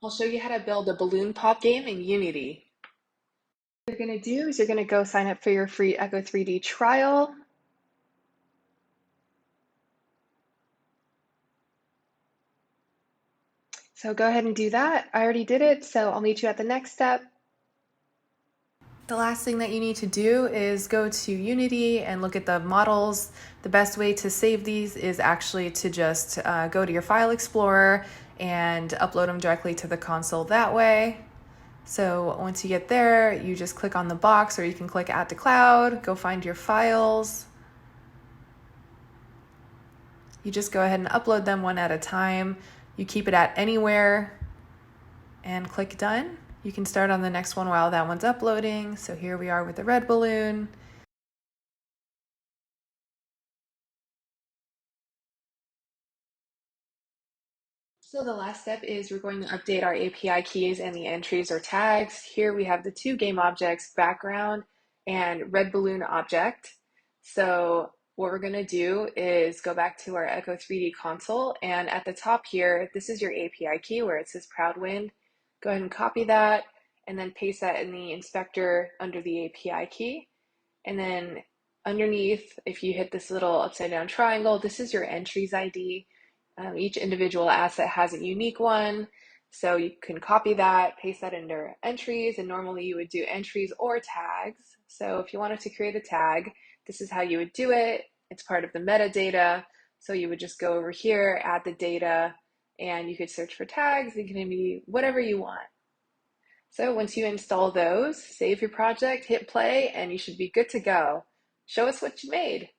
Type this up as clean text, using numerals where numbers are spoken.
I'll show you how to build a balloon pop game in Unity. What you're going to do is you're going to go sign up for your free Echo 3D trial. So go ahead and do that. I already did it, so I'll meet you at the next step. The last thing that you need to do is go to Unity and look at the models. The best way to save these is actually to just go to your file explorer and upload them directly to the console that way. So once you get there, you just click on the box, or you can click Add to Cloud, go find your files. You just go ahead and upload them one at a time. You keep it at anywhere and click Done. You can start on the next one while that one's uploading. So here we are with the red balloon. So the last step is we're going to update our API keys and the entries or tags. Here we have the two game objects, background and red balloon object. So what we're going to do is go back to our Echo 3D console, and at the top here, this is your API key where it says Proudwind. Go ahead and copy that and then paste that in the inspector under the API key. And then underneath, if you hit this little upside down triangle, this is your entries ID. Each individual asset has a unique one. So you can copy that, paste that under entries, and normally you would do entries or tags. So if you wanted to create a tag, this is how you would do it. It's part of the metadata. So you would just go over here, add the data, and you could search for tags. It can be whatever you want. So once you install those, save your project, hit play, and you should be good to go. Show us what you made.